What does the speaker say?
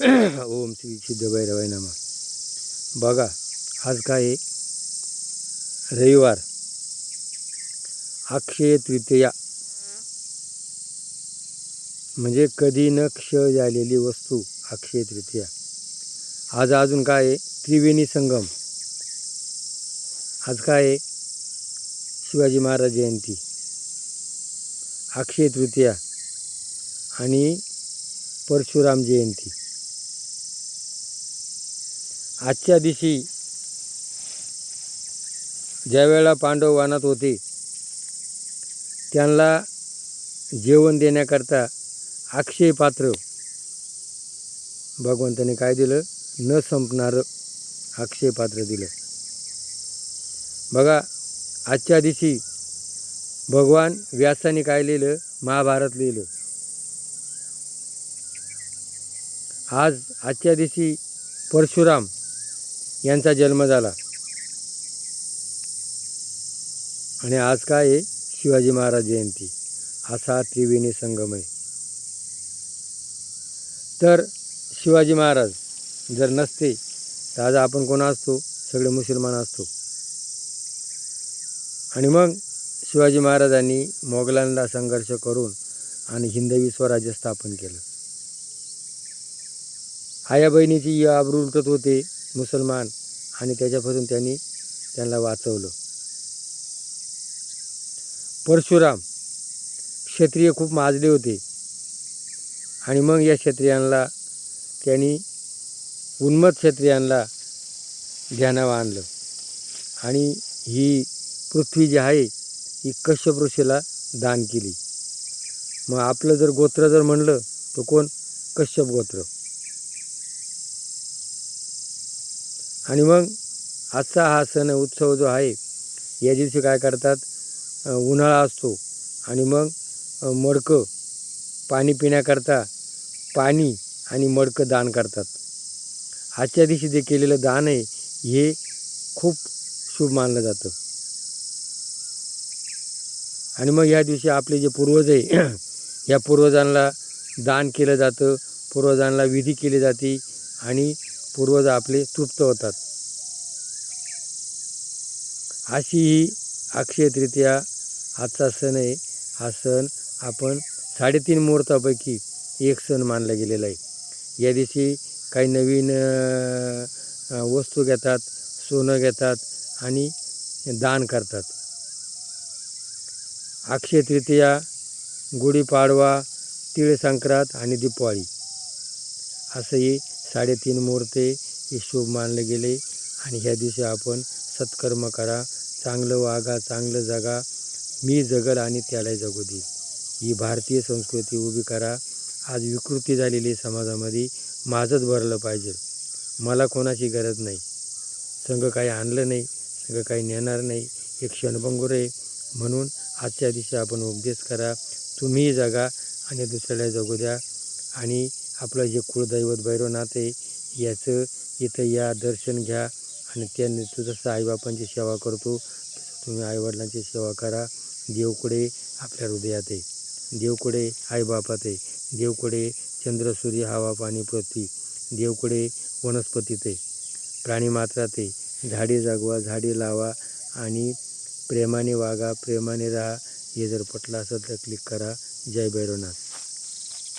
ओम श्री सिद्ध भैरवाय नमः. बघा, आज काय आहे? रविवार, अक्षय तृतीया. म्हणजे कधी न क्षय झालेली वस्तू अक्षय तृतीया. आज अजून काय आहे? त्रिवेणी संगम. आज काय आहे? शिवाजी महाराज जयंती, अक्षय तृतीया आणि परशुराम जयंती. आजच्या दिवशी ज्यावेळेला पांडव वनात होते त्यांना जेवण देण्याकरता अक्षय पात्र भगवंताने काय दिलं? न संपणारं अक्षय पात्र दिलं. बघा, आजच्या दिवशी भगवान व्यासाने काय लिहिलं? महाभारत लिहिलं. आजच्या दिवशी परशुराम यांचा जन्म झाला. आणि आज काय आहे? शिवाजी महाराज जयंती. असा त्रिवेणी संगम आहे. तर शिवाजी महाराज जर नसते तर आज आपण कोण असतो? सगळे मुसलमान असतो. आणि मग शिवाजी महाराजांनी मोगलांना संघर्ष करून आणि हिंदवी स्वराज्य स्थापन केलं. आया बहिणीची आबरू लुटत होते मुसलमान आणि त्याच्यापासून त्यांना वाचवलं. परशुराम क्षत्रिय खूप माजले होते आणि मग या क्षत्रियांना त्यांनी उन्मत्त क्षत्रियांना ध्यानावर आणलं आणि ही पृथ्वी जी आहे ही कश्यप ऋषीला दान केली. मग आपलं जर गोत्र जर म्हणलं तर कोण? कश्यप गोत्र. आणि मग आजचा हा सण उत्सव जो आहे या दिवशी काय करतात? उन्हाळा असतो आणि मग मडकं पाणी पिण्याकरता पाणी आणि मडकं दान करतात. आजच्या दिवशी जे केलेलं दान आहे हे खूप शुभ मानलं जातं. आणि मग या दिवशी आपले जे पूर्वज आहे या पूर्वजांना दान केलं जातं, पूर्वजांना विधी केली जाते आणि पूर्वज आपले तृप्त होतात. अशी ही अक्षय तृतीया आजचा सण आहे. हा सण आपण 3.5 मुहूर्तापैकी एक सण मानला गेलेला आहे. या दिवशी काही नवीन वस्तू घेतात, सोनं घेतात आणि दान करतात. अक्षय तृतीया, गुढीपाडवा, तिळ संक्रांत आणि दिवाळी असं हे 3.5 मुहूर्त हे शुभ मानले गेले. आणि ह्या दिवशी आपण सत्कर्म करा, चांगलं वागा, चांगलं जगा. मी जगल आणि त्यालाही जगू दे, ही भारतीय संस्कृती उभी करा. आज विकृती झालेली समाजामध्ये माझंच भरलं पाहिजे, मला कोणाची गरज नाही, संघ काही आणलं नाही, संघ काही नेणार नाही, एक क्षणभंगुर आहे. म्हणून आजच्या दिवशी आपण उपदेश करा, तुम्हीही जगा आणि दुसऱ्याला जगू द्या. आणि आपलं जे कुळदैवत भैरवनाथ आहे याचं इथं या, दर्शन घ्या. आणि त्यांनी तू जसं आईबापांची सेवा करतो तसं तुम्ही आईवडिलांची सेवा करा. देवकुडे आपल्या हृदयात आहे, देवकुडे आईबापात आहे, देवकुडे चंद्र सूर्य हवा पाणी पृथ्वी, देवकुडे वनस्पतीत आहे, प्राणीमात्रात आहे. झाडे जगवा, झाडे लावा आणि प्रेमाने वागा, प्रेमाने राहा. हे जर पटलं असेल तर क्लिक करा. जय भैरवनाथ.